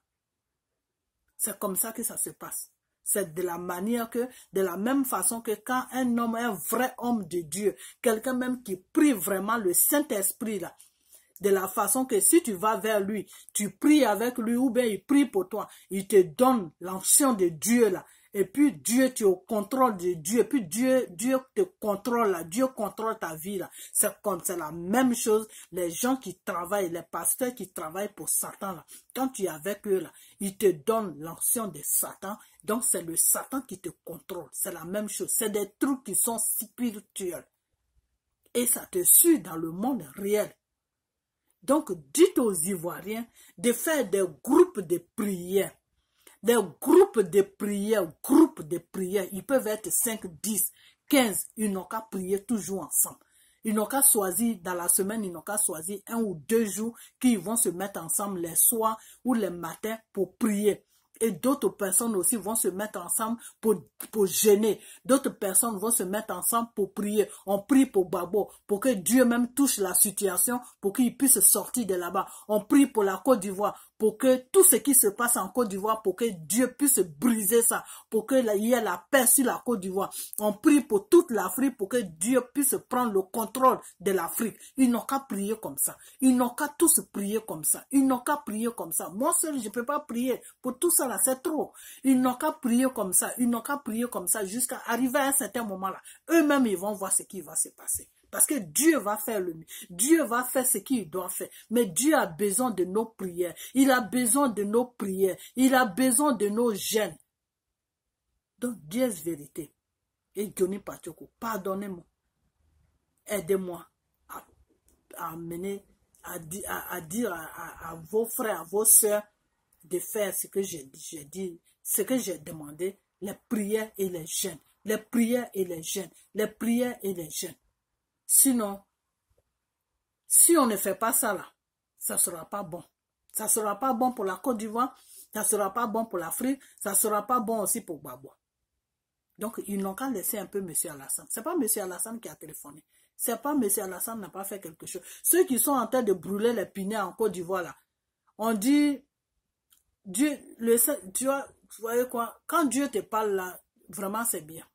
C'est comme ça que ça se passe. C'est de la même façon que quand un homme, un vrai homme de Dieu, quelqu'un même qui prie vraiment le Saint-Esprit, là, de la façon que si tu vas vers lui, tu pries avec lui ou bien il prie pour toi, il te donne l'onction de Dieu là. Et puis Dieu, tu es au contrôle de Dieu. Et puis Dieu te contrôle là. Dieu contrôle ta vie là. C'est la même chose. Les gens qui travaillent, les pasteurs qui travaillent pour Satan là. Quand tu es avec eux là, ils te donnent l'onction de Satan. Donc c'est le Satan qui te contrôle. C'est la même chose. C'est des trucs qui sont spirituels. Et ça te suit dans le monde réel. Donc dites aux Ivoiriens de faire des groupes de prière. Des groupes de prière, ils peuvent être 5, 10, 15, ils n'ont qu'à prier toujours ensemble. Ils n'ont qu'à choisir, dans la semaine, ils n'ont qu'à choisir 1 ou 2 jours qu'ils vont se mettre ensemble les soirs ou les matins pour prier. Et d'autres personnes aussi vont se mettre ensemble pour jeûner. D'autres personnes vont se mettre ensemble pour prier. On prie pour Gbagbo, pour que Dieu même touche la situation, pour qu'il puisse sortir de là-bas. On prie pour la Côte d'Ivoire, pour que tout ce qui se passe en Côte d'Ivoire, pour que Dieu puisse briser ça, pour qu'il y ait la paix sur la Côte d'Ivoire. On prie pour toute l'Afrique, pour que Dieu puisse prendre le contrôle de l'Afrique. Ils n'ont qu'à prier comme ça. Ils n'ont qu'à tous prier comme ça. Ils n'ont qu'à prier comme ça. Moi seul, je ne peux pas prier pour tout ça là, c'est trop. Ils n'ont qu'à prier comme ça. Ils n'ont qu'à prier comme ça jusqu'à arriver à un certain moment là. Eux-mêmes, ils vont voir ce qui va se passer. Parce que Dieu va faire Dieu va faire ce qu'il doit faire. Mais Dieu a besoin de nos prières. Il a besoin de nos prières. Il a besoin de nos jeûnes. Donc, Dieu est vérité. Et Johnny Pacheco, pardonnez-moi. Aidez-moi à mener, à dire à vos frères, à vos sœurs de faire ce que j'ai dit, ce que j'ai demandé, les prières et les jeûnes. Les prières et les jeûnes. Les prières et les jeûnes. Sinon, si on ne fait pas ça là, ça ne sera pas bon. Ça ne sera pas bon pour la Côte d'Ivoire, Ça ne sera pas bon pour l'Afrique, ça ne sera pas bon aussi pour Gbagbo. Donc, ils n'ont qu'à laisser un peu M. Alassane. Ce n'est pas M. Alassane qui a téléphoné. C'est pas M. Alassane n'a pas fait quelque chose. Ceux qui sont en train de brûler les pinets en Côte d'Ivoire, là, on dit, Dieu, tu voyez quoi, quand Dieu te parle là, vraiment c'est bien.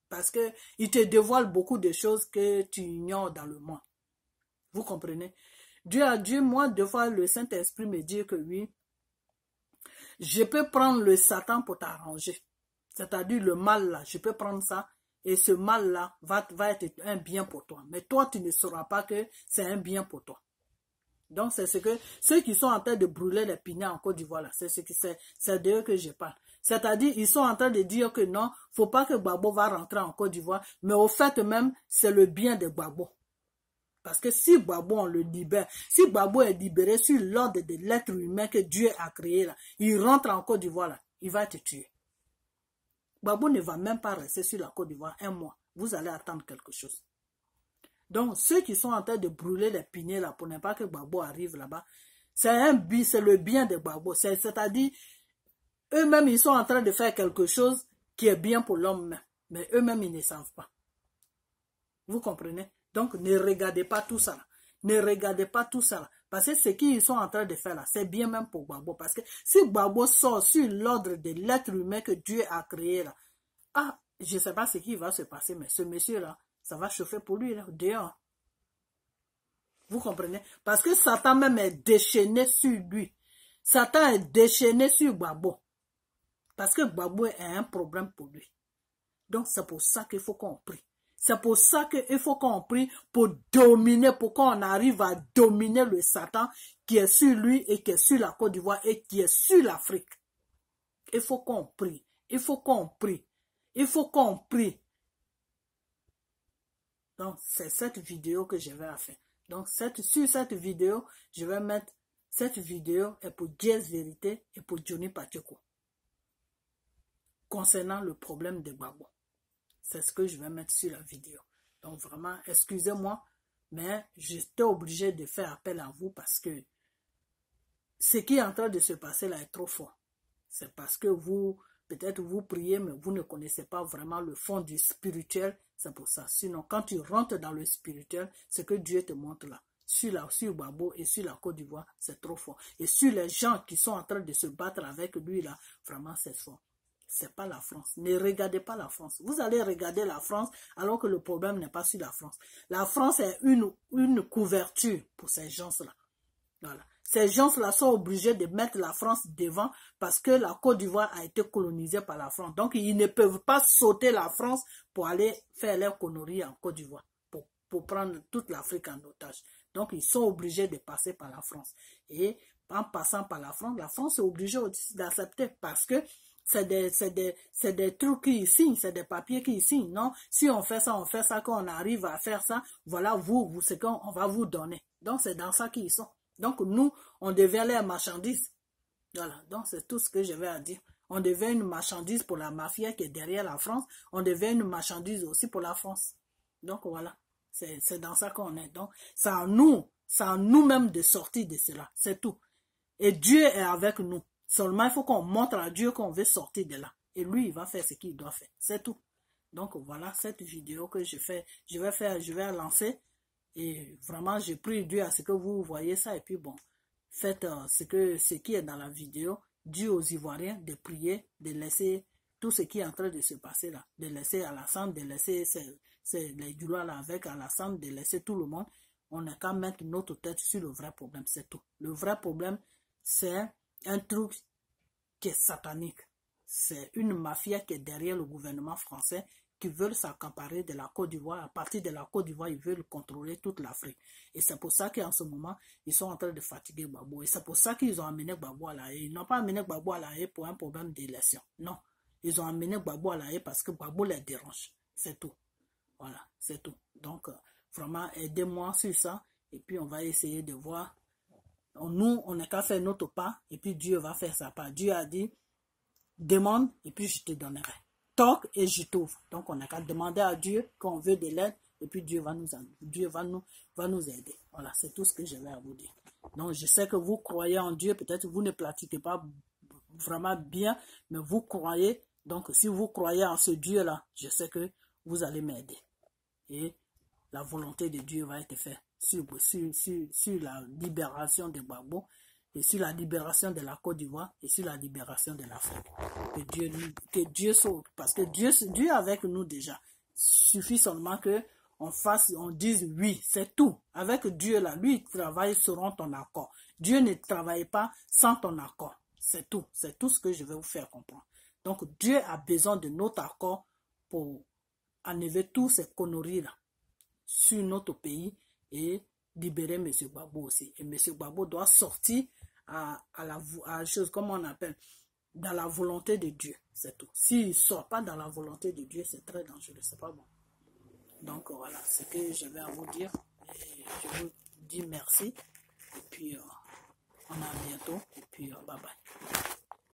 Parce que il te dévoile beaucoup de choses que tu ignores dans le monde. Vous comprenez? Dieu a dit, moi, deux fois, le Saint-Esprit me dit que oui, je peux prendre le Satan pour t'arranger. C'est-à-dire le mal là, je peux prendre ça et ce mal là va être un bien pour toi. Mais toi, tu ne sauras pas que c'est un bien pour toi. Donc, c'est ce que ceux qui sont en train de brûler les pinets en Côte d'Ivoire, c'est d'eux que je parle. C'est-à-dire, ils sont en train de dire que non, faut pas que Gbagbo va rentrer en Côte d'Ivoire, mais au fait même, c'est le bien de Gbagbo. Parce que si Gbagbo, on le libère, si Gbagbo est libéré sur l'ordre de l'être humain que Dieu a créé là, il rentre en Côte d'Ivoire là, il va te tuer. Gbagbo ne va même pas rester sur la Côte d'Ivoire un mois. Vous allez attendre quelque chose. Donc, ceux qui sont en train de brûler les pinets là pour ne pas que Gbagbo arrive là-bas, c'est le bien de Gbagbo. C'est-à-dire, eux-mêmes, ils sont en train de faire quelque chose qui est bien pour l'homme, mais eux-mêmes, ils ne savent pas. Vous comprenez? Donc, ne regardez pas tout ça là. Ne regardez pas tout ça là. Parce que ce qu'ils sont en train de faire là, c'est bien même pour Gbagbo. Parce que si Gbagbo sort sur l'ordre de l'être humain que Dieu a créé là, ah, je ne sais pas ce qui va se passer, mais ce monsieur là, ça va chauffer pour lui, là, dehors. Vous comprenez? Parce que Satan même est déchaîné sur lui. Satan est déchaîné sur Gbagbo. Parce que Gbagbo a un problème pour lui. Donc, c'est pour ça qu'il faut qu'on prie. C'est pour ça qu'il faut qu'on prie pour dominer, pour qu'on arrive à dominer le Satan qui est sur lui et qui est sur la Côte d'Ivoire et qui est sur l'Afrique. Il faut qu'on prie. Il faut qu'on prie. Il faut qu'on prie. Donc, c'est cette vidéo que je vais faire. Donc, sur cette vidéo, je vais mettre cette vidéo est pour Diez Vérité et pour Johnny Pacheco. Concernant le problème de Gbagbo. C'est ce que je vais mettre sur la vidéo. Donc, vraiment, excusez-moi, mais j'étais obligé de faire appel à vous parce que ce qui est en train de se passer là est trop fort. C'est parce que vous, peut-être vous priez, mais vous ne connaissez pas vraiment le fond du spirituel. C'est pour ça. Sinon, quand tu rentres dans le spirituel, ce que Dieu te montre là, sur Gbagbo et sur la Côte d'Ivoire, c'est trop fort. Et sur les gens qui sont en train de se battre avec lui là, vraiment c'est fort. C'est pas la France. Ne regardez pas la France. Vous allez regarder la France alors que le problème n'est pas sur la France. La France est une couverture pour ces gens-là. Voilà. Ces gens-là sont obligés de mettre la France devant parce que la Côte d'Ivoire a été colonisée par la France. Donc, ils ne peuvent pas sauter la France pour aller faire leurs conneries en Côte d'Ivoire, pour prendre toute l'Afrique en otage. Donc, ils sont obligés de passer par la France. Et en passant par la France est obligée aussi d'accepter parce que c'est des trucs qui signent, c'est des papiers qui signent, non? Si on fait ça, qu'on arrive à faire ça, voilà, vous ce qu'on va vous donner. Donc, c'est dans ça qu'ils sont. Donc, nous, on devient les marchandises. Voilà, donc c'est tout ce que je vais à dire. On devient une marchandise pour la mafia qui est derrière la France. On devient une marchandise aussi pour la France. Donc, voilà, c'est dans ça qu'on est. Donc, c'est à nous-mêmes de sortir de cela, c'est tout. Et Dieu est avec nous. Seulement, il faut qu'on montre à Dieu qu'on veut sortir de là. Et lui, il va faire ce qu'il doit faire. C'est tout. Donc, voilà cette vidéo que je vais lancer. Et vraiment, je prie Dieu à ce que vous voyez ça. Et puis, bon, faites ce qui est dans la vidéo. Dieu aux Ivoiriens de prier, de laisser tout ce qui est en train de se passer là. De laisser Alassane, de laisser les Djoulois là avec Alassane, de laisser tout le monde. On n'a qu'à mettre notre tête sur le vrai problème. C'est tout. Le vrai problème, c'est un truc qui est satanique. C'est une mafia qui est derrière le gouvernement français qui veulent s'accaparer de la Côte d'Ivoire. À partir de la Côte d'Ivoire, ils veulent contrôler toute l'Afrique. Et c'est pour ça qu'en ce moment, ils sont en train de fatiguer Gbagbo. Et c'est pour ça qu'ils ont amené Gbagbo à la haie. Ils n'ont pas amené Gbagbo à la haie pour un problème d'élection. Non. Ils ont amené Gbagbo à la haie parce que Gbagbo les dérange. C'est tout. Voilà, c'est tout. Donc, vraiment, aidez-moi sur ça. Et puis, on va essayer de voir. Nous, on n'a qu'à faire notre part. Et puis, Dieu va faire sa part. Dieu a dit, demande et puis je te donnerai. Toque et je t'ouvre. Donc, on n'a qu'à demander à Dieu qu'on veut de l'aide. Et puis, Dieu va nous aider. Voilà, c'est tout ce que je vais à vous dire. Donc, je sais que vous croyez en Dieu. Peut-être vous ne pratiquez pas vraiment bien, mais vous croyez. Donc, si vous croyez en ce Dieu-là, je sais que vous allez m'aider. Et la volonté de Dieu va être faite sur la libération de Gbagbo, et sur la libération de la Côte d'Ivoire, et sur la libération de l'Afrique. Que Dieu sauve, parce que Dieu est avec nous déjà. Il suffit seulement que on dise oui, c'est tout. Avec Dieu là, lui il travaille selon ton accord. Dieu ne travaille pas sans ton accord. C'est tout ce que je vais vous faire comprendre. Donc Dieu a besoin de notre accord pour enlever tous ces conneries là sur notre pays et libérer M. Gbagbo aussi. Et M. Gbagbo doit sortir à la chose, comment on appelle, dans la volonté de Dieu, c'est tout. S'il ne sort pas dans la volonté de Dieu, c'est très dangereux, c'est pas bon. Donc voilà, c'est ce que je vais à vous dire. Et je vous dis merci. Et puis, on a bientôt. Et puis, bye bye.